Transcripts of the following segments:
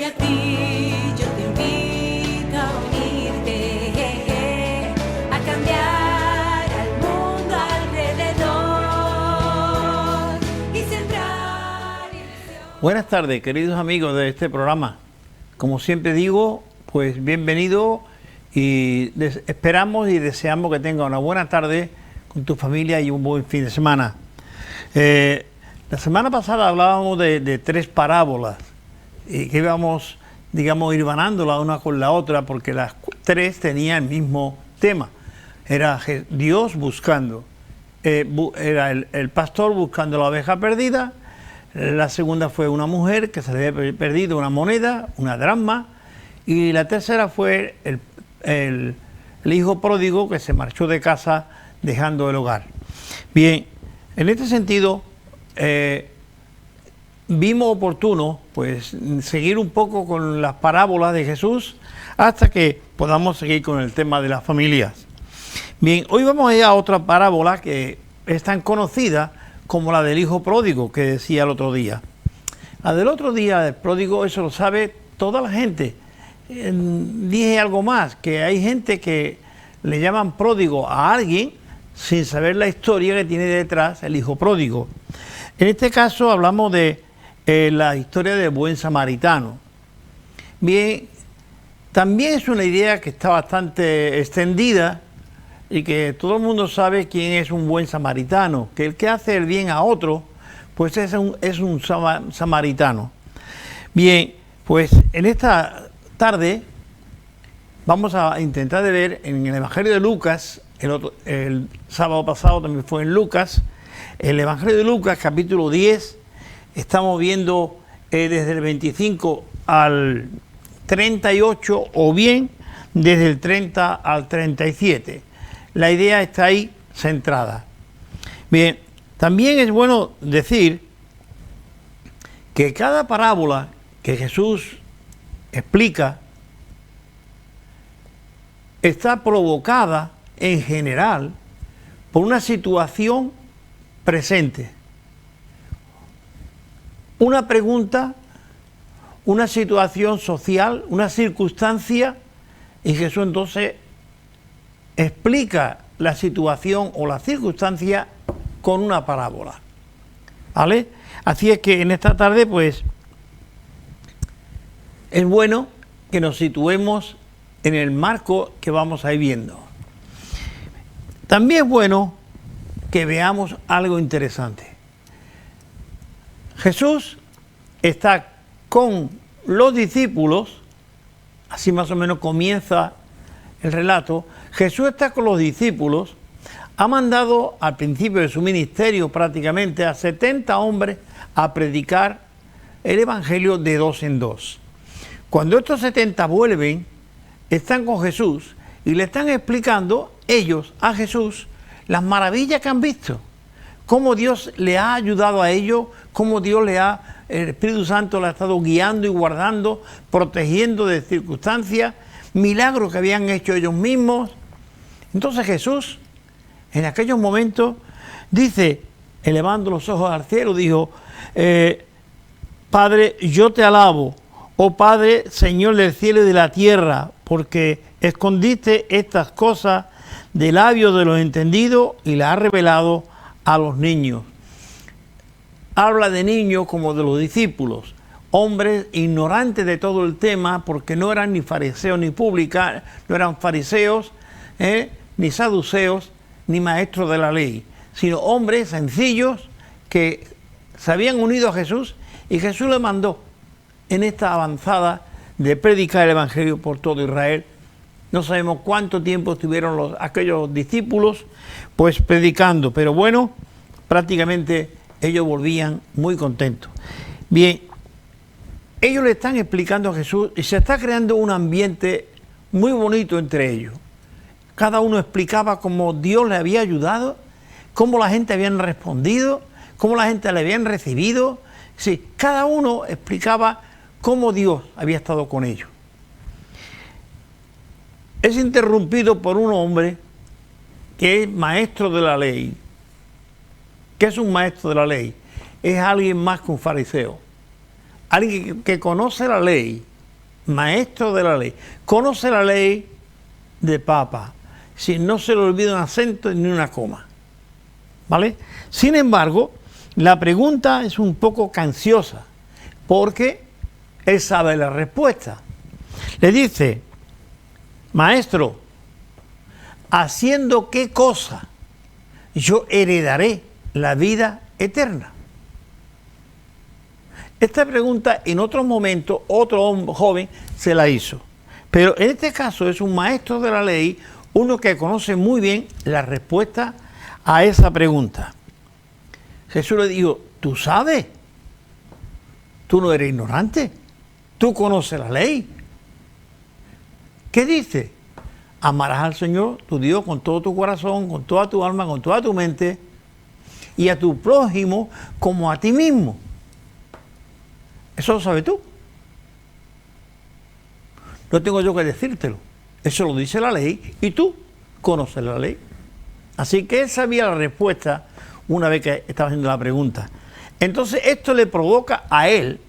a ti, yo te invito a unirte, a cambiar al mundo alrededor y sembrar ilusión. Buenas tardes, queridos amigos de este programa. Como siempre digo, pues bienvenido y esperamos y deseamos que tenga una buena tarde con tu familia y un buen fin de semana. La semana pasada hablábamos de tres parábolas y que íbamos, digamos, hilvanándola una con la otra porque las tres tenían el mismo tema. Era Dios buscando, era el pastor buscando la oveja perdida. La segunda fue una mujer que se le había perdido una moneda, una dracma, y la tercera fue el hijo pródigo que se marchó de casa dejando el hogar. Bien, en este sentido, vimos oportuno pues seguir un poco con las parábolas de Jesús hasta que podamos seguir con el tema de las familias. Bien, hoy vamos a ir a otra parábola que es tan conocida como la del hijo pródigo que decía el otro día. La del otro día, del pródigo, eso lo sabe toda la gente. Dije algo más, que hay gente que le llaman pródigo a alguien sin saber la historia que tiene detrás el hijo pródigo. En este caso hablamos de la historia del buen samaritano. Bien, también es una idea que está bastante extendida y que todo el mundo sabe quién es un buen samaritano, que el que hace el bien a otro, pues es un samaritano. Bien, pues en esta tarde vamos a intentar de ver en el Evangelio de Lucas, el sábado pasado también fue en Lucas, el Evangelio de Lucas capítulo 10, estamos viendo desde el 25 al 38 o bien desde el 30 al 37. La idea está ahí centrada. Bien, también es bueno decir que cada parábola que Jesús explica está provocada en general por una situación presente. Una pregunta, una situación social, una circunstancia, y Jesús entonces explica la situación o la circunstancia con una parábola. ¿Vale? Así es que en esta tarde, pues, es bueno que nos situemos en el marco que vamos a ir viendo. También es bueno que veamos algo interesante. Jesús está con los discípulos, así más o menos comienza el relato. Jesús está con los discípulos, ha mandado al principio de su ministerio prácticamente a 70 hombres a predicar el Evangelio de dos en dos. Cuando estos 70 vuelven, están con Jesús y le están explicando ellos a Jesús las maravillas que han visto, cómo Dios le ha ayudado a ellos, cómo Dios el Espíritu Santo le ha estado guiando y guardando, protegiendo de circunstancias, milagros que habían hecho ellos mismos. Entonces Jesús, en aquellos momentos, dice, elevando los ojos al cielo, dijo, Padre, yo te alabo, oh Padre, Señor del cielo y de la tierra, porque escondiste estas cosas de labios de los entendidos y las has revelado a los niños. Habla de niños como de los discípulos, hombres ignorantes de todo el tema, porque no eran ni fariseos ni publicanos, no eran fariseos, ni saduceos, ni maestros de la ley, sino hombres sencillos que se habían unido a Jesús y Jesús le mandó en esta avanzada de predicar el Evangelio por todo Israel. No sabemos cuánto tiempo estuvieron aquellos discípulos pues predicando, pero bueno, prácticamente ellos volvían muy contentos. Bien, ellos le están explicando a Jesús y se está creando un ambiente muy bonito entre ellos. Cada uno explicaba cómo Dios le había ayudado, cómo la gente habían respondido, cómo la gente le habían recibido. Sí, cada uno explicaba cómo Dios había estado con ellos. Es interrumpido por un hombre que es maestro de la ley. ¿Qué es un maestro de la ley? Es alguien más que un fariseo. Alguien que conoce la ley, maestro de la ley, conoce la ley de papa, si no se le olvida un acento ni una coma, ¿vale? Sin embargo, la pregunta es un poco canciosa, porque él sabe la respuesta. Le dice, maestro, ¿haciendo qué cosa yo heredaré la vida eterna? Esta pregunta en otro momento otro joven se la hizo, pero en este caso es un maestro de la ley, uno que conoce muy bien la respuesta a esa pregunta. Jesús le dijo, tú sabes, tú no eres ignorante, tú conoces la ley. ¿Qué dice? Amarás al Señor, tu Dios, con todo tu corazón, con toda tu alma, con toda tu mente, y a tu prójimo como a ti mismo. Eso lo sabes tú. No tengo yo que decírtelo. Eso lo dice la ley y tú conoces la ley. Así que él sabía la respuesta una vez que estaba haciendo la pregunta. Entonces esto le provoca a él,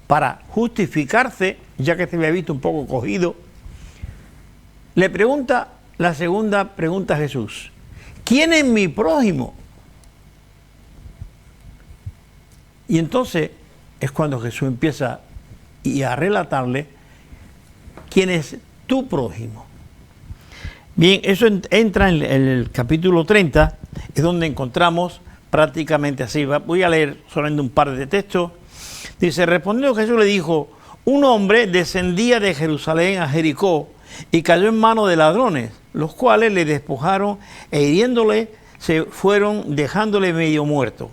para justificarse, ya que se había visto un poco cogido, le pregunta la segunda pregunta a Jesús. ¿Quién es mi prójimo? Y entonces es cuando Jesús empieza a relatarle quién es tu prójimo. Bien, eso entra en el capítulo 30, es donde encontramos prácticamente así. Voy a leer solamente un par de textos. Dice, respondiendo Jesús le dijo, un hombre descendía de Jerusalén a Jericó y cayó en manos de ladrones, los cuales le despojaron e hiriéndole se fueron dejándole medio muerto.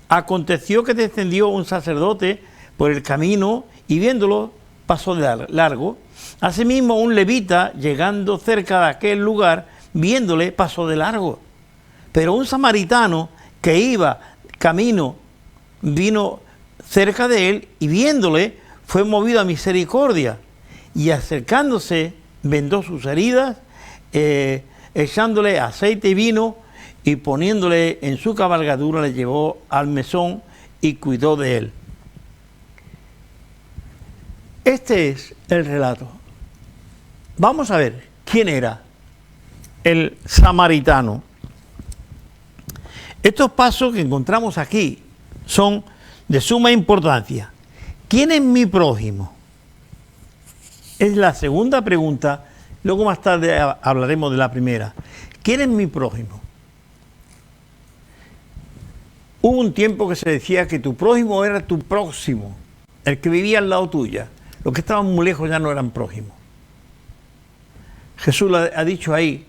Aconteció que descendió un sacerdote por el camino y viéndolo pasó de largo. Asimismo un levita llegando cerca de aquel lugar, viéndole pasó de largo. Pero un samaritano que iba camino vino cerca de él y viéndole fue movido a misericordia y acercándose vendó sus heridas, echándole aceite y vino y poniéndole en su cabalgadura le llevó al mesón y cuidó de él. Este es el relato. Vamos a ver quién era el samaritano. Estos pasos que encontramos aquí son de suma importancia. ¿Quién es mi prójimo? Es la segunda pregunta, luego más tarde hablaremos de la primera. ¿Quién es mi prójimo? Hubo un tiempo que se decía que tu prójimo era tu próximo, el que vivía al lado tuya. Los que estaban muy lejos ya no eran prójimos. Jesús ha dicho ahí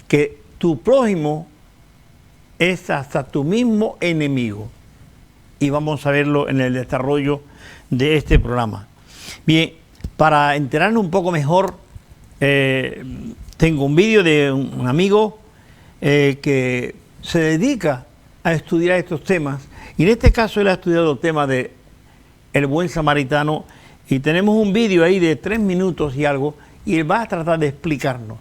que tu prójimo es hasta tu mismo enemigo. Y vamos a verlo en el desarrollo de este programa. Bien, para enterarnos un poco mejor, tengo un vídeo de un amigo que se dedica a estudiar estos temas. Y en este caso él ha estudiado el tema de el buen samaritano. Y tenemos un vídeo ahí de 3 minutos y algo, y él va a tratar de explicarnos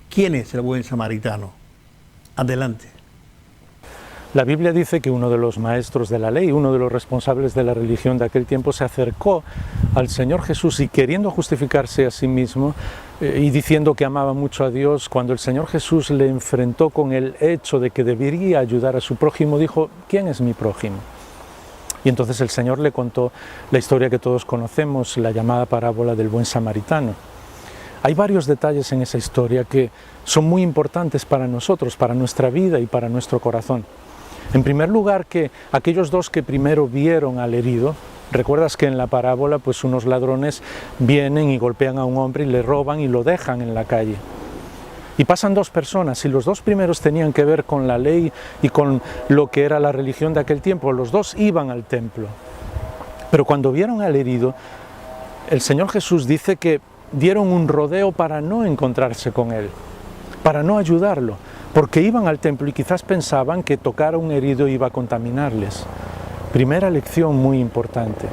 quién es el buen samaritano. Adelante. La Biblia dice que uno de los maestros de la ley, uno de los responsables de la religión de aquel tiempo, se acercó al Señor Jesús y queriendo justificarse a sí mismo y diciendo que amaba mucho a Dios, cuando el Señor Jesús le enfrentó con el hecho de que debería ayudar a su prójimo, dijo, ¿quién es mi prójimo? Y entonces el Señor le contó la historia que todos conocemos, la llamada parábola del buen samaritano. Hay varios detalles en esa historia que son muy importantes para nosotros, para nuestra vida y para nuestro corazón. En primer lugar, que aquellos dos que primero vieron al herido, recuerdas que en la parábola pues unos ladrones vienen y golpean a un hombre y le roban y lo dejan en la calle. Y pasan 2 personas, y los 2 primeros tenían que ver con la ley y con lo que era la religión de aquel tiempo. Los 2 iban al templo. Pero cuando vieron al herido, el Señor Jesús dice que dieron un rodeo para no encontrarse con él, para no ayudarlo, porque iban al templo y quizás pensaban que tocar a un herido iba a contaminarles. Primera lección muy importante.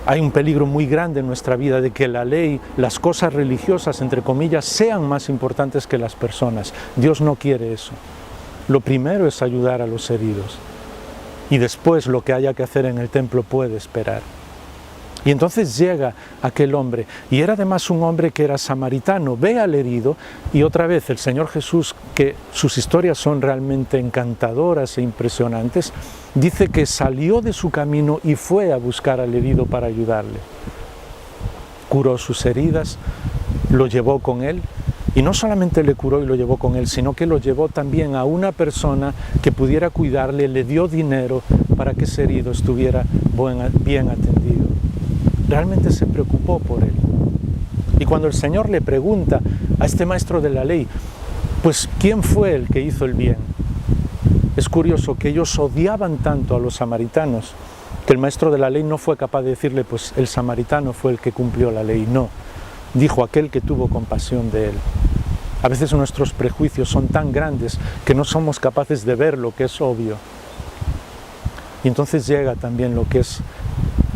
Hay un peligro muy grande en nuestra vida de que la ley, las cosas religiosas, entre comillas, sean más importantes que las personas. Dios no quiere eso. Lo primero es ayudar a los heridos. Y después lo que haya que hacer en el templo puede esperar. Y entonces llega aquel hombre, y era además un hombre que era samaritano, ve al herido, y otra vez el Señor Jesús, que sus historias son realmente encantadoras e impresionantes, dice que salió de su camino y fue a buscar al herido para ayudarle. Curó sus heridas, lo llevó con él, y no solamente le curó y lo llevó con él, sino que lo llevó también a una persona que pudiera cuidarle, le dio dinero para que ese herido estuviera bien atendido. Realmente se preocupó por él. Y cuando el Señor le pregunta a este maestro de la ley, pues ¿quién fue el que hizo el bien? Es curioso que ellos odiaban tanto a los samaritanos, que el maestro de la ley no fue capaz de decirle, pues el samaritano fue el que cumplió la ley. No, dijo aquel que tuvo compasión de él. A veces nuestros prejuicios son tan grandes que no somos capaces de ver lo que es obvio. Y entonces llega también lo que es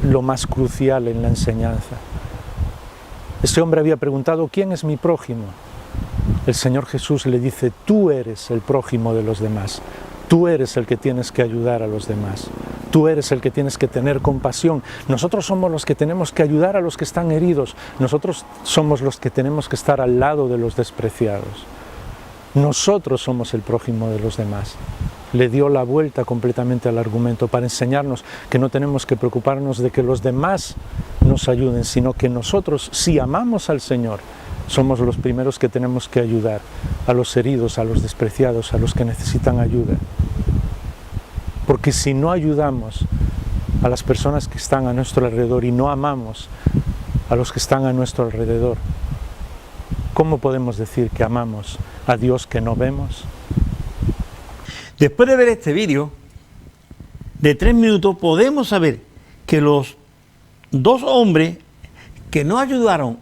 lo más crucial en la enseñanza. Este hombre había preguntado, ¿quién es mi prójimo? El Señor Jesús le dice, tú eres el prójimo de los demás, tú eres el que tienes que ayudar a los demás, tú eres el que tienes que tener compasión. Nosotros somos los que tenemos que ayudar a los que están heridos, nosotros somos los que tenemos que estar al lado de los despreciados. Nosotros somos el prójimo de los demás. Le dio la vuelta completamente al argumento para enseñarnos que no tenemos que preocuparnos de que los demás nos ayuden, sino que nosotros, si amamos al Señor, somos los primeros que tenemos que ayudar a los heridos, a los despreciados, a los que necesitan ayuda. Porque si no ayudamos a las personas que están a nuestro alrededor y no amamos a los que están a nuestro alrededor, ¿cómo podemos decir que amamos a Dios que no vemos? Después de ver este vídeo de 3 minutos, podemos saber que los dos hombres que no ayudaron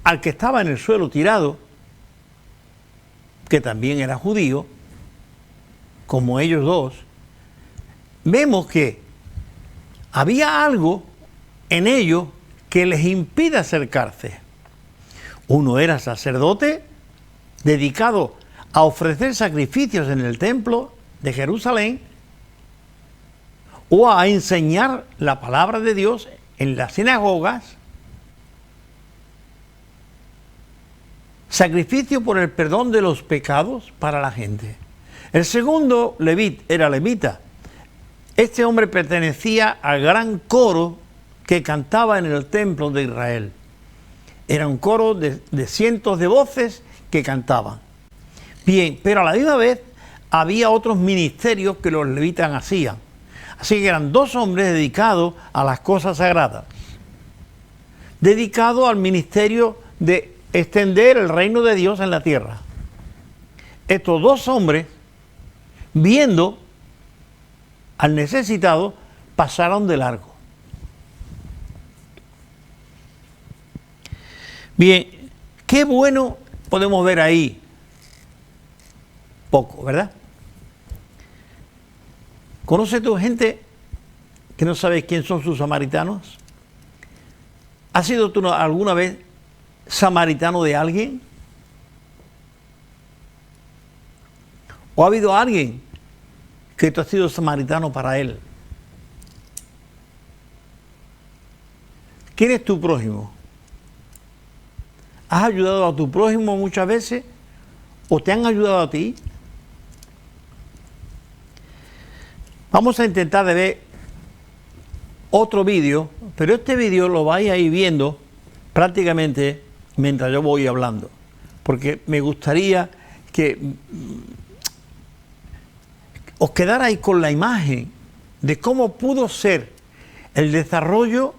al que estaba en el suelo tirado, que también era judío, como ellos dos, vemos que había algo en ellos que les impide acercarse. Uno era sacerdote, dedicado a ofrecer sacrificios en el templo de Jerusalén o a enseñar la palabra de Dios en las sinagogas, sacrificio por el perdón de los pecados para la gente. El segundo era levita. Este hombre pertenecía al gran coro que cantaba en el templo de Israel. Era un coro de cientos de voces que cantaban. Bien, pero a la misma vez había otros ministerios que los levitas hacían. Así que eran dos hombres dedicados a las cosas sagradas, dedicados al ministerio de extender el reino de Dios en la tierra. Estos dos hombres, viendo al necesitado, pasaron de largo. Bien, qué bueno podemos ver ahí. Poco, ¿verdad? ¿Conoce tu gente que no sabe quién son sus samaritanos? ¿Has sido tú alguna vez samaritano de alguien? ¿O ha habido alguien que tú has sido samaritano para él? ¿Quién es tu prójimo? ¿Has ayudado a tu prójimo muchas veces? ¿O te han ayudado a ti? Vamos a intentar de ver otro vídeo, pero este vídeo lo vais a ir viendo prácticamente mientras yo voy hablando, porque me gustaría que os quedarais con la imagen de cómo pudo ser el desarrollo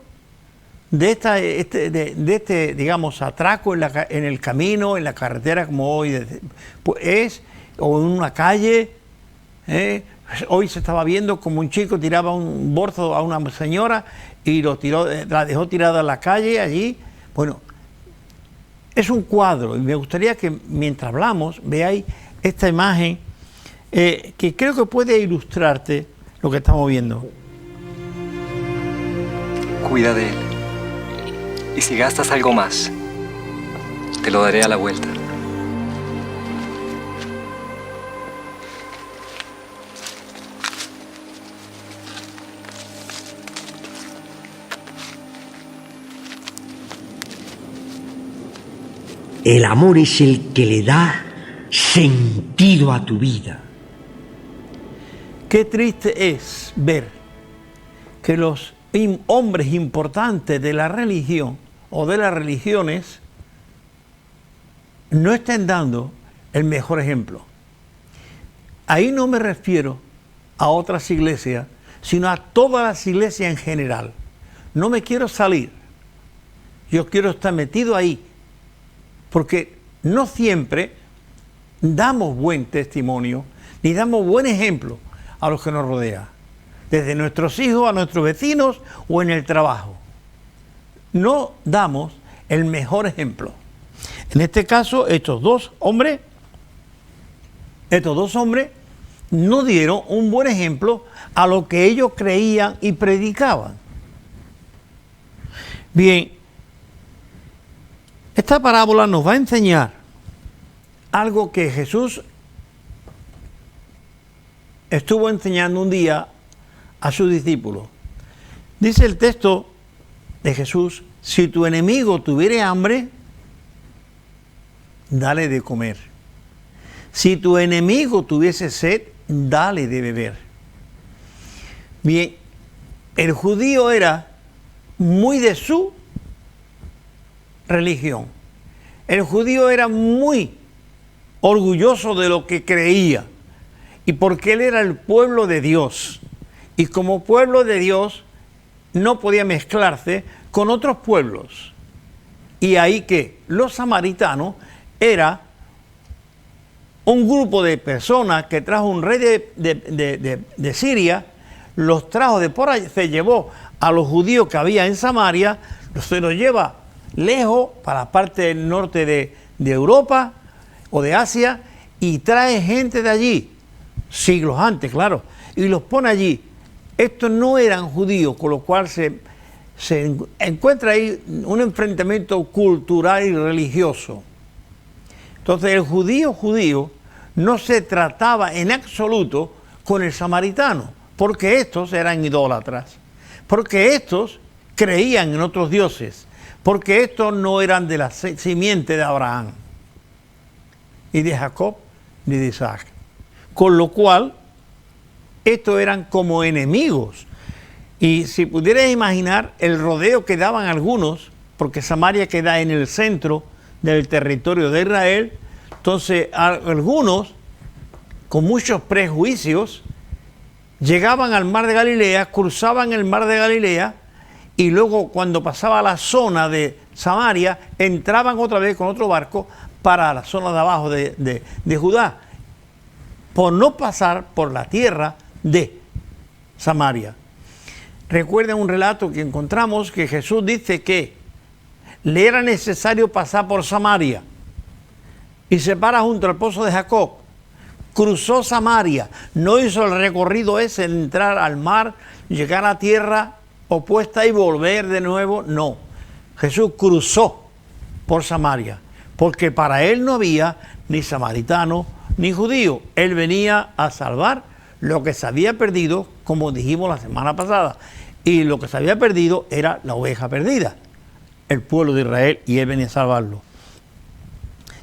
de este digamos, atraco en el camino, en la carretera, como hoy es, o en una calle. Hoy se estaba viendo como un chico tiraba un bolso a una señora y la dejó tirada en la calle allí. Bueno, es un cuadro y me gustaría que mientras hablamos veáis esta imagen que creo que puede ilustrarte lo que estamos viendo. Cuida de él. Y si gastas algo más, te lo daré a la vuelta. El amor es el que le da sentido a tu vida. Qué triste es ver que los hombres importantes de la religión o de las religiones no estén dando el mejor ejemplo. Ahí no me refiero a otras iglesias, sino a todas las iglesias en general. No me quiero salir. Yo quiero estar metido ahí, porque no siempre damos buen testimonio, ni damos buen ejemplo a los que nos rodean, desde nuestros hijos a nuestros vecinos o en el trabajo. No damos el mejor ejemplo. En este caso, estos dos hombres no dieron un buen ejemplo a lo que ellos creían y predicaban. Bien, esta parábola nos va a enseñar algo que Jesús estuvo enseñando un día a sus discípulos. Dice el texto de Jesús: si tu enemigo tuviere hambre, dale de comer. Si tu enemigo tuviese sed, dale de beber. Bien, el judío era muy de su religión. El judío era muy orgulloso de lo que creía, y porque él era el pueblo de Dios, y como pueblo de Dios no podía mezclarse con otros pueblos. Y ahí que los samaritanos era un grupo de personas que trajo un rey de Siria, los trajo de por allá, se llevó a los judíos que había en Samaria, se los lleva lejos para la parte del norte de Europa o de Asia, y trae gente de allí, siglos antes, claro, y los pone allí. Estos no eran judíos, con lo cual se encuentra ahí un enfrentamiento cultural y religioso. Entonces el judío no se trataba en absoluto con el samaritano, porque estos eran idólatras, porque estos creían en otros dioses, porque estos no eran de la simiente de Abraham, y de Jacob, ni de Isaac. Con lo cual, estos eran como enemigos. Y si pudieras imaginar el rodeo que daban algunos, porque Samaria queda en el centro del territorio de Israel, entonces algunos, con muchos prejuicios, llegaban al mar de Galilea, cruzaban el mar de Galilea, y luego cuando pasaba la zona de Samaria, entraban otra vez con otro barco para la zona de abajo de Judá, por no pasar por la tierra de Samaria. Recuerden un relato que encontramos que Jesús dice que le era necesario pasar por Samaria, y se para junto al pozo de Jacob. Cruzó Samaria, no hizo el recorrido ese de entrar al mar, llegar a tierra opuesta y volver de nuevo, no. Jesús cruzó por Samaria, porque para él no había ni samaritano ni judío. Él venía a salvar lo que se había perdido, como dijimos la semana pasada, y lo que se había perdido era la oveja perdida, el pueblo de Israel, y él venía a salvarlo.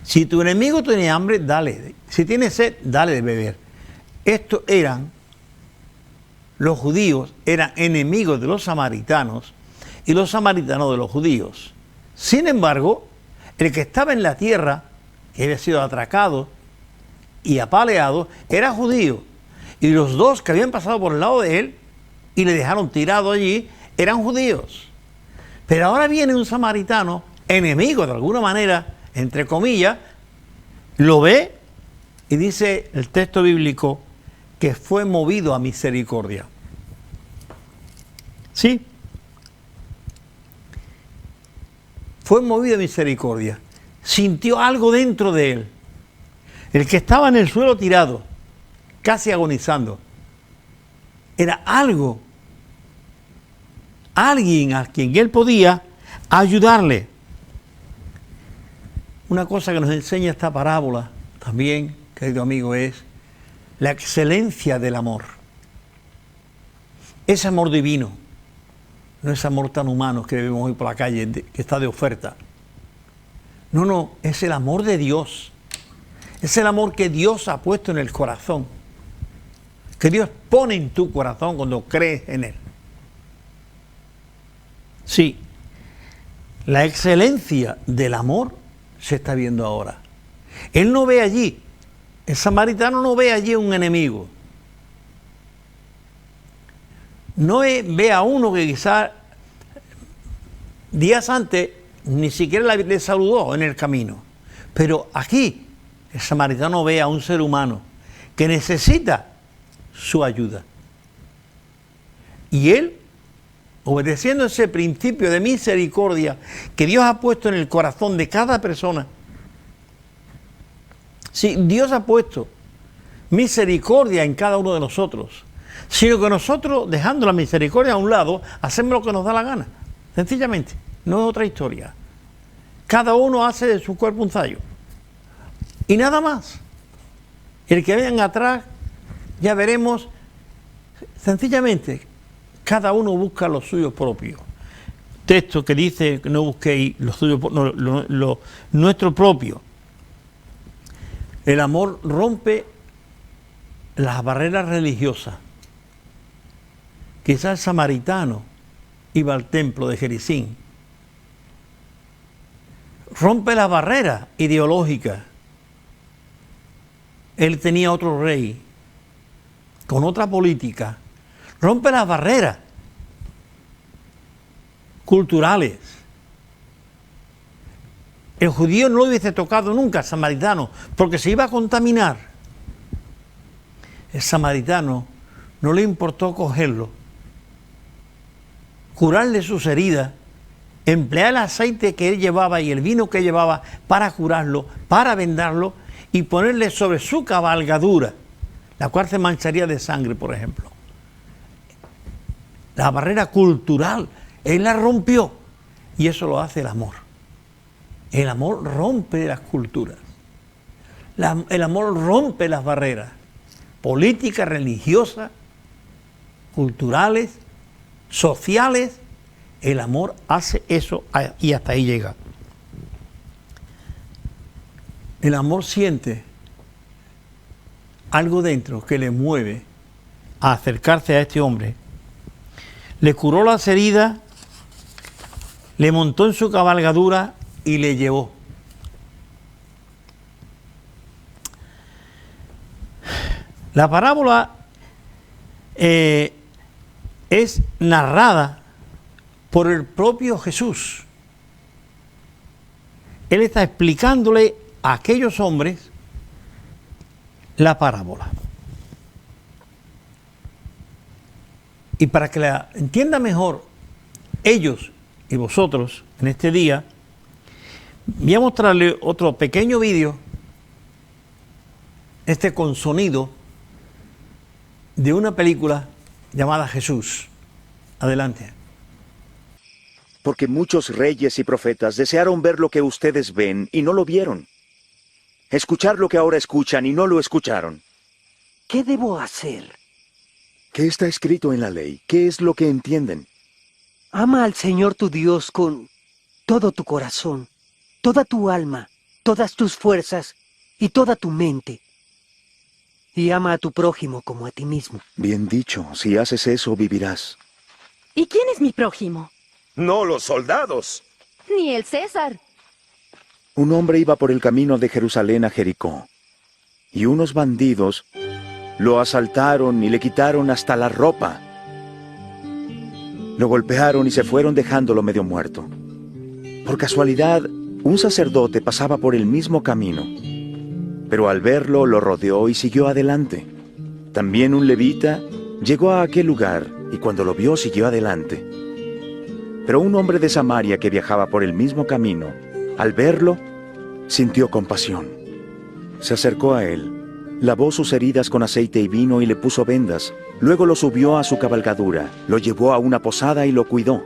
Si tu enemigo tiene hambre, dale. Si tiene sed, dale de beber. Estos eran, los judíos eran enemigos de los samaritanos y los samaritanos de los judíos. Sin embargo, el que estaba en la tierra, que había sido atracado y apaleado, era judío. Y los dos que habían pasado por el lado de él y le dejaron tirado allí, eran judíos. Pero ahora viene un samaritano, enemigo de alguna manera, entre comillas, lo ve y dice el texto bíblico que fue movido a misericordia. ¿Sí? Fue movido a misericordia. Sintió algo dentro de él. El que estaba en el suelo tirado, casi agonizando, era algo, alguien a quien él podía ayudarle. Una cosa que nos enseña esta parábola también, querido amigo, es la excelencia del amor. Ese amor divino, no ese amor tan humano que vemos hoy por la calle, que está de oferta. No, no, es el amor de Dios. Es el amor que Dios ha puesto en el corazón. Que Dios pone en tu corazón cuando crees en Él. Sí, la excelencia del amor se está viendo ahora. Él no ve allí, el samaritano no ve allí un enemigo. No ve a uno que quizás días antes ni siquiera le saludó en el camino. Pero aquí el samaritano ve a un ser humano que necesita su ayuda. Y él, obedeciendo ese principio de misericordia que Dios ha puesto en el corazón de cada persona. Sí, Dios ha puesto misericordia en cada uno de nosotros, sino que nosotros, dejando la misericordia a un lado, hacemos lo que nos da la gana. Sencillamente, no es otra historia. Cada uno hace de su cuerpo un zayo. Y nada más. El que vengan atrás, ya veremos, sencillamente, cada uno busca lo suyo propio. Texto que dice que no busquéis lo suyo, no, nuestro propio. El amor rompe las barreras religiosas. Quizás el samaritano iba al templo de Jericín. Rompe las barreras ideológicas. Él tenía otro rey, con otra política. Rompe las barreras culturales. El judío no lo hubiese tocado nunca al samaritano, porque se iba a contaminar. El samaritano no le importó cogerlo, curarle sus heridas, emplear el aceite que él llevaba y el vino que llevaba para curarlo, para vendarlo y ponerle sobre su cabalgadura, la cual se mancharía de sangre, por ejemplo. La barrera cultural, él la rompió, y eso lo hace el amor. El amor rompe las culturas. El amor rompe las barreras políticas, religiosas, culturales, sociales. El amor hace eso y hasta ahí llega. El amor siente algo dentro que le mueve a acercarse a este hombre. Le curó las heridas, le montó en su cabalgadura y le llevó. La parábola es narrada por el propio Jesús. Él está explicándole a aquellos hombres la parábola. Y para que la entienda mejor ellos y vosotros en este día, voy a mostrarle otro pequeño vídeo, con sonido, de una película llamada Jesús. Adelante. Porque muchos reyes y profetas desearon ver lo que ustedes ven y no lo vieron. Escuchar lo que ahora escuchan y no lo escucharon. ¿Qué debo hacer? ¿Qué está escrito en la ley? ¿Qué es lo que entienden? Ama al Señor tu Dios con todo tu corazón, toda tu alma, todas tus fuerzas y toda tu mente. Y ama a tu prójimo como a ti mismo. Bien dicho, si haces eso vivirás. ¿Y quién es mi prójimo? No los soldados. Ni el César. Un hombre iba por el camino de Jerusalén a Jericó, y unos bandidos lo asaltaron y le quitaron hasta la ropa. Lo golpearon y se fueron dejándolo medio muerto. Por casualidad, un sacerdote pasaba por el mismo camino, pero al verlo lo rodeó y siguió adelante. También un levita llegó a aquel lugar y cuando lo vio siguió adelante. Pero un hombre de Samaria que viajaba por el mismo camino, al verlo, sintió compasión. Se acercó a él, lavó sus heridas con aceite y vino y le puso vendas. Luego lo subió a su cabalgadura, lo llevó a una posada y lo cuidó.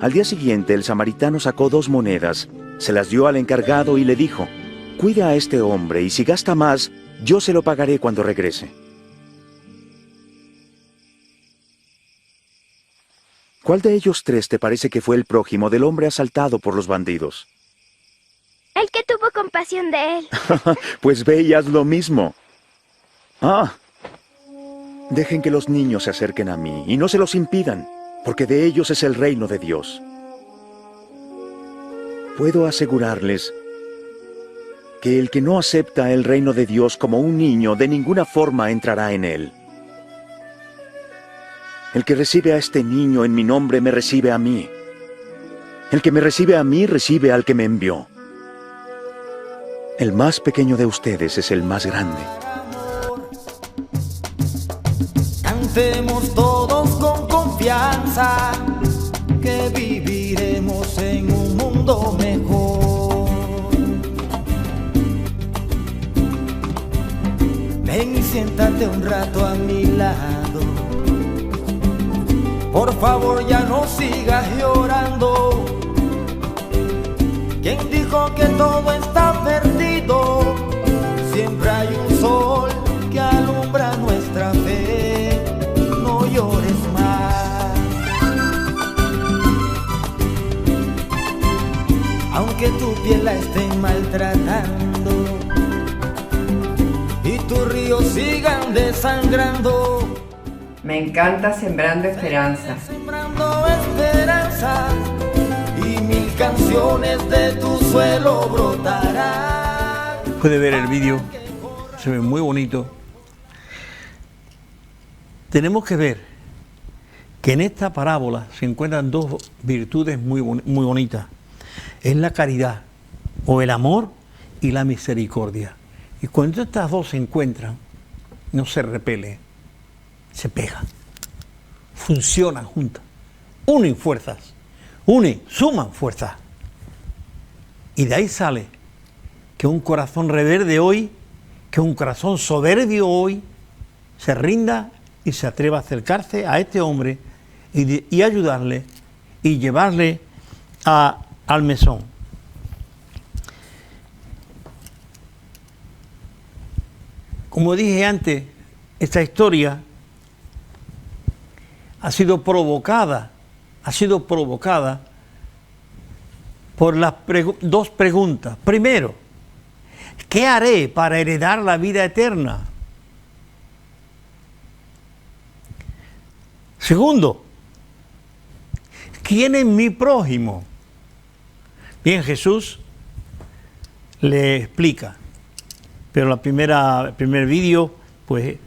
Al día siguiente el samaritano sacó 2 monedas, se las dio al encargado y le dijo: «Cuida a este hombre y si gasta más, yo se lo pagaré cuando regrese». ¿Cuál de ellos 3 te parece que fue el prójimo del hombre asaltado por los bandidos? El compasión de él. Pues ve y haz lo mismo. Dejen que los niños se acerquen a mí y no se los impidan, porque de ellos es el reino de Dios. Puedo asegurarles que el que no acepta el reino de Dios como un niño de ninguna forma entrará en él. El que recibe a este niño en mi nombre me recibe a mí. El que me recibe a mí recibe al que me envió. El más pequeño de ustedes es el más grande. Cantemos todos con confianza que viviremos en un mundo mejor. Ven y siéntate un rato a mi lado. Por favor, ya no sigas llorando. ¿Quién dijo que todo está perdido? Siempre hay un sol que alumbra nuestra fe. No llores más. Aunque tu piel la estén maltratando y tus ríos sigan desangrando. Me encanta Sembrando Esperanza. Sembrando esperanza y 1000 canciones de tu suelo brotarán. Puede ver el vídeo, se ve muy bonito. Tenemos que ver que en esta parábola se encuentran dos virtudes muy bonitas. Es la caridad, o el amor, y la misericordia. Y cuando estas dos se encuentran, no se repelen, se pegan, funcionan juntas, unen fuerzas, suman fuerzas. Y de ahí sale que un corazón rebelde hoy, que un corazón soberbio hoy, se rinda y se atreva a acercarse a este hombre y ayudarle y llevarle al mesón. Como dije antes, esta historia ha sido provocada por las dos preguntas. Primero, ¿qué haré para heredar la vida eterna? Segundo, ¿quién es mi prójimo? Bien, Jesús le explica, pero el primer vídeo, pues,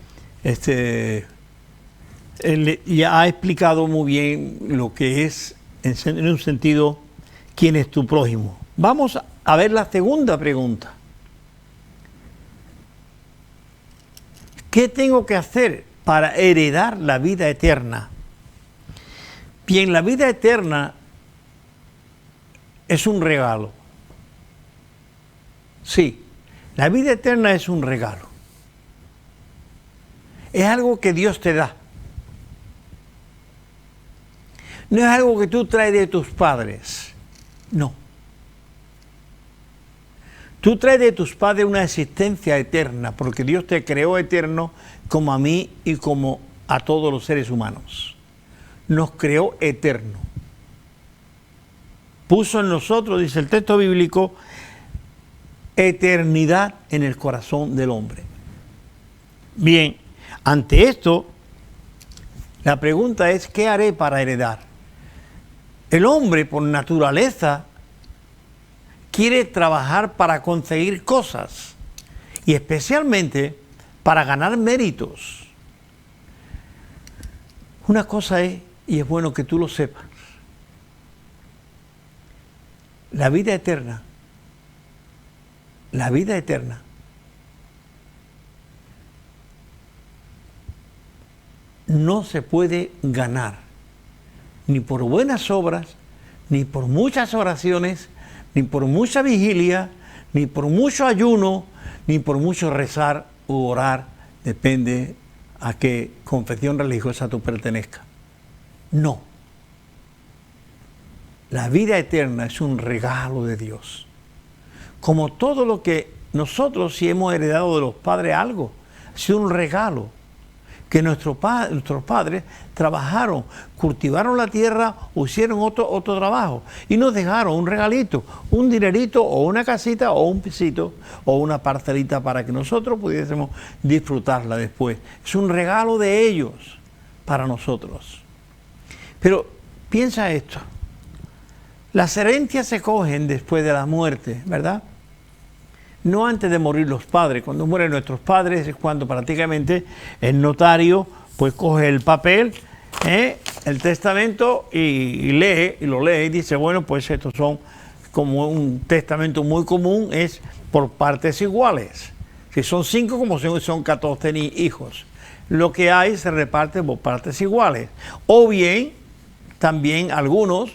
él ya ha explicado muy bien lo que es, en un sentido, quién es tu prójimo. Vamos a ver la segunda pregunta. ¿Qué tengo que hacer para heredar la vida eterna? Bien, la vida eterna es un regalo. Sí, la vida eterna es un regalo. Es algo que Dios te da. No es algo que tú traes de tus padres. No. Tú traes de tus padres una existencia eterna, porque Dios te creó eterno como a mí y como a todos los seres humanos. Nos creó eterno. Puso en nosotros, dice el texto bíblico, eternidad en el corazón del hombre. Bien, ante esto, la pregunta es, ¿qué haré para heredar? El hombre, por naturaleza, quiere trabajar para conseguir cosas y especialmente para ganar méritos. Una cosa es, y es bueno que tú lo sepas, la vida eterna no se puede ganar ni por buenas obras, ni por muchas oraciones, ni por mucha vigilia, ni por mucho ayuno, ni por mucho rezar u orar, depende a qué confesión religiosa tú pertenezcas. No. La vida eterna es un regalo de Dios. Como todo lo que nosotros, si hemos heredado de los padres algo, ha sido un regalo que nuestros padres trabajaron, cultivaron la tierra o hicieron otro trabajo y nos dejaron un regalito, un dinerito o una casita o un pisito o una parcelita para que nosotros pudiésemos disfrutarla después. Es un regalo de ellos para nosotros. Pero piensa esto, las herencias se cogen después de la muerte, ¿verdad? No antes de morir los padres. Cuando mueren nuestros padres es cuando prácticamente el notario pues coge el papel, el testamento y lo lee y dice, bueno, pues estos son como un testamento muy común, es por partes iguales. Si son 5, como son 14 hijos. Lo que hay se reparte por partes iguales. O bien, también algunos,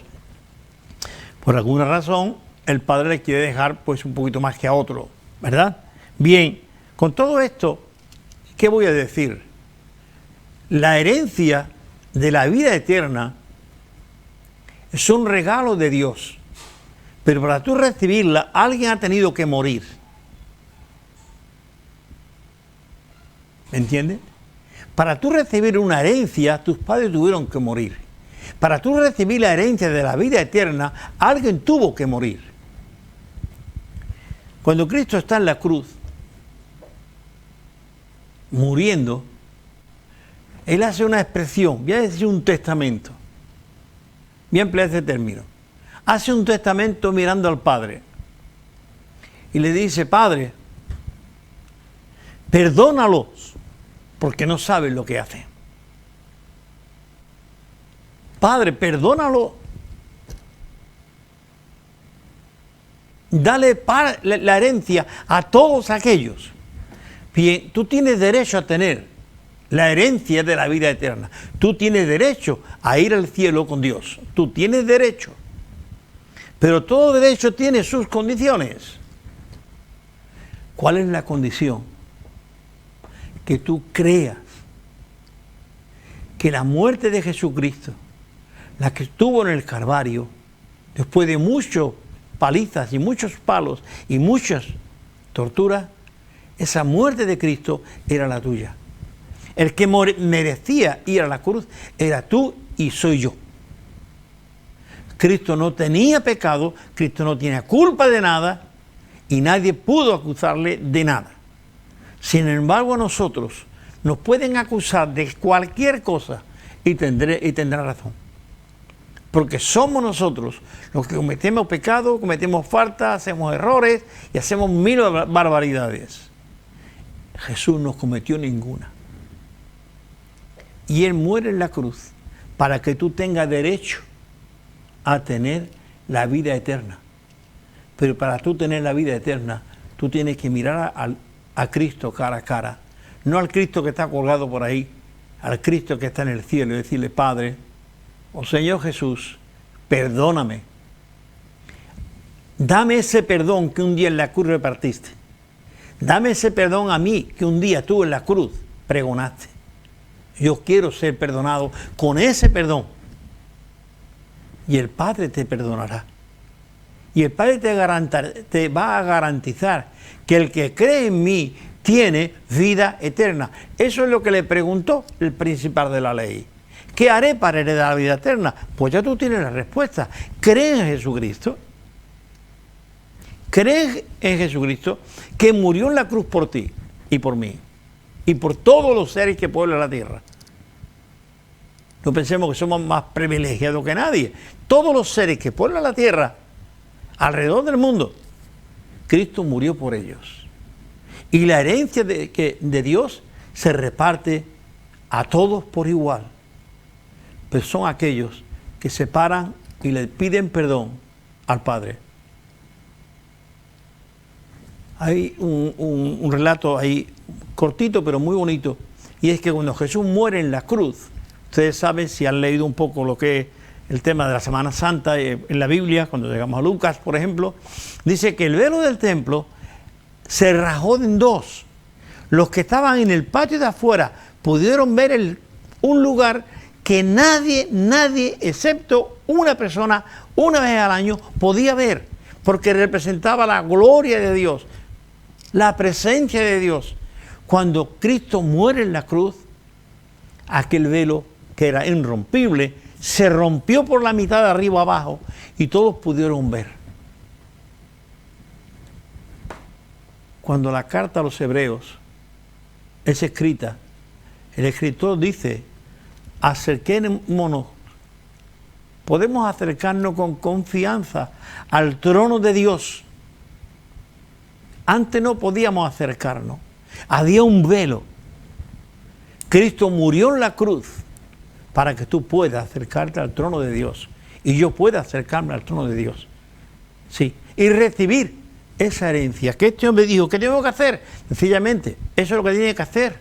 por alguna razón, el padre le quiere dejar pues un poquito más que a otro, ¿verdad? Bien, con todo esto, ¿qué voy a decir? La herencia de la vida eterna es un regalo de Dios, pero para tú recibirla, alguien ha tenido que morir. ¿Me entiendes? Para tú recibir una herencia, tus padres tuvieron que morir. Para tú recibir la herencia de la vida eterna, alguien tuvo que morir. Cuando Cristo está en la cruz, muriendo, Él hace una expresión, voy a decir un testamento. Voy a emplear ese término. Hace un testamento mirando al Padre. Y le dice, Padre, perdónalos, porque no saben lo que hacen. Padre, perdónalo. Dale la herencia a todos aquellos. Bien, tú tienes derecho a tener la herencia de la vida eterna. Tú tienes derecho a ir al cielo con Dios. Tú tienes derecho. Pero todo derecho tiene sus condiciones. ¿Cuál es la condición? Que tú creas que la muerte de Jesucristo, la que estuvo en el Calvario, después de muchas palizas y muchos palos y muchas torturas, esa muerte de Cristo era la tuya. El que merecía ir a la cruz era tú y soy yo. Cristo no tenía pecado, Cristo no tenía culpa de nada y nadie pudo acusarle de nada. Sin embargo, a nosotros nos pueden acusar de cualquier cosa y tendrá razón. Porque somos nosotros los que cometemos pecado, cometemos falta, hacemos errores y hacemos mil barbaridades. Jesús no cometió ninguna. Y Él muere en la cruz para que tú tengas derecho a tener la vida eterna. Pero para tú tener la vida eterna, tú tienes que mirar a Cristo cara a cara. No al Cristo que está colgado por ahí, al Cristo que está en el cielo y decirle, Padre, oh Señor Jesús, perdóname. Dame ese perdón que un día en la cruz repartiste. Dame ese perdón a mí que un día tú en la cruz pregonaste. Yo quiero ser perdonado con ese perdón. Y el Padre te perdonará. Y el Padre te va a garantizar que el que cree en mí tiene vida eterna. Eso es lo que le preguntó el principal de la ley. ¿Qué haré para heredar la vida eterna? Pues ya tú tienes la respuesta. ¿Crees en Jesucristo? ¿Crees en Jesucristo que murió en la cruz por ti y por mí? Y por todos los seres que pueblan la tierra. No pensemos que somos más privilegiados que nadie. Todos los seres que pueblan la tierra alrededor del mundo, Cristo murió por ellos. Y la herencia de Dios se reparte a todos por igual. Pero son aquellos que se paran y le piden perdón al Padre. Hay un relato ahí cortito pero muy bonito, y es que cuando Jesús muere en la cruz, ustedes saben, si han leído un poco lo que es el tema de la Semana Santa en la Biblia, cuando llegamos a Lucas, por ejemplo, dice que el velo del templo se rajó en dos. Los que estaban en el patio de afuera pudieron ver un lugar que nadie, excepto una persona, una vez al año, podía ver, porque representaba la gloria de Dios, la presencia de Dios. Cuando Cristo muere en la cruz, aquel velo que era irrompible, se rompió por la mitad de arriba abajo y todos pudieron ver. Cuando la carta a los hebreos es escrita, el escritor dice, acerquémonos, podemos acercarnos con confianza al trono de Dios. Antes no podíamos acercarnos, había un velo. Cristo murió en la cruz para que tú puedas acercarte al trono de Dios y yo pueda acercarme al trono de Dios. Sí, y recibir esa herencia. Que este hombre dijo, ¿qué tengo que hacer? Sencillamente, eso es lo que tiene que hacer.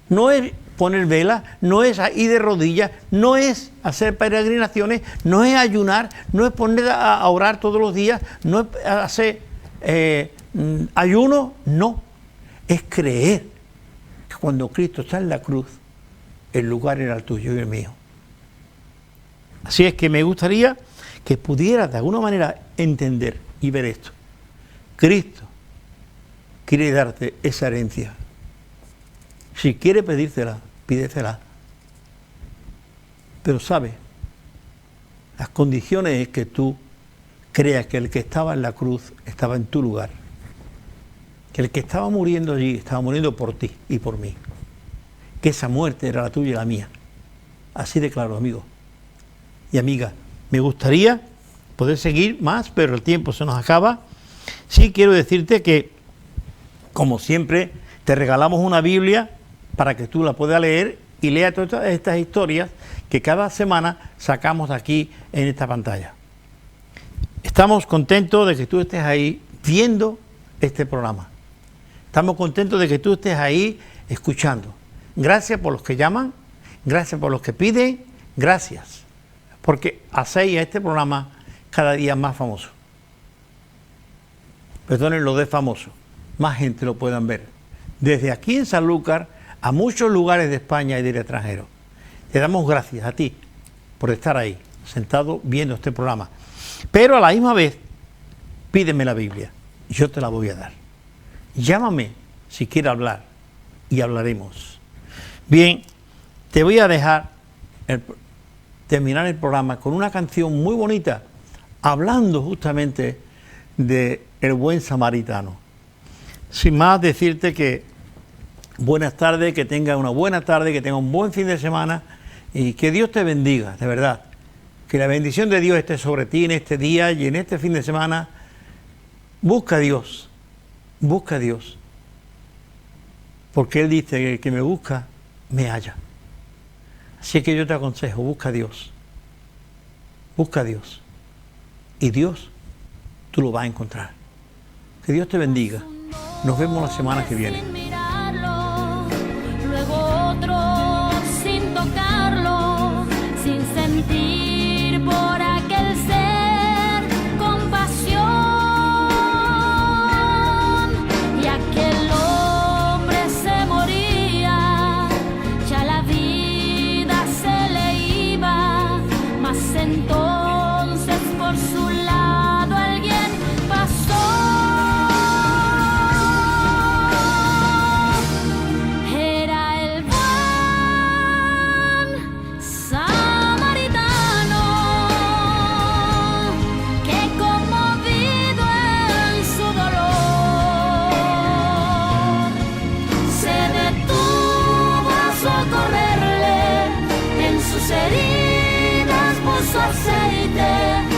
No es poner vela, no es ir de rodillas, no es hacer peregrinaciones, no es ayunar, no es poner a orar todos los días, no es hacer ayuno, no. Es creer que cuando Cristo está en la cruz, el lugar era el tuyo y el mío. Así es que me gustaría que pudieras de alguna manera entender y ver esto. Cristo quiere darte esa herencia. Si quiere pedírsela, pídesela. Pero sabe, las condiciones es que tú creas que el que estaba en la cruz estaba en tu lugar. Que el que estaba muriendo allí estaba muriendo por ti y por mí. Que esa muerte era la tuya y la mía. Así de claro, amigo y amiga. Me gustaría poder seguir más, pero el tiempo se nos acaba. Sí quiero decirte que, como siempre, te regalamos una Biblia para que tú la puedas leer y lea todas estas historias que cada semana sacamos aquí en esta pantalla. Estamos contentos de que tú estés ahí viendo este programa. Estamos contentos de que tú estés ahí escuchando. Gracias por los que llaman, gracias por los que piden, gracias, porque hacéis a este programa cada día más famoso. Perdonen lo de famoso, más gente lo puedan ver. Desde aquí en Sanlúcar a muchos lugares de España y del extranjero. Te damos gracias a ti por estar ahí, sentado viendo este programa. Pero a la misma vez, pídeme la Biblia, yo te la voy a dar. Llámame si quieres hablar y hablaremos. Bien, te voy a dejar terminar el programa con una canción muy bonita, hablando justamente de el buen samaritano. Sin más decirte que buenas tardes, que tenga una buena tarde, que tenga un buen fin de semana y que Dios te bendiga, de verdad. Que la bendición de Dios esté sobre ti en este día y en este fin de semana. Busca a Dios, busca a Dios. Porque Él dice que el que me busca, me halla. Así que yo te aconsejo, busca a Dios. Busca a Dios. Y Dios, tú lo vas a encontrar. Que Dios te bendiga. Nos vemos la semana que viene. Luego otro sin tocarlo, sin sentir por aquel ser compasión. Y aquel hombre se moría, ya la vida se le iba, mas entonces por su lado alguien pasó. Heridas puso aceite.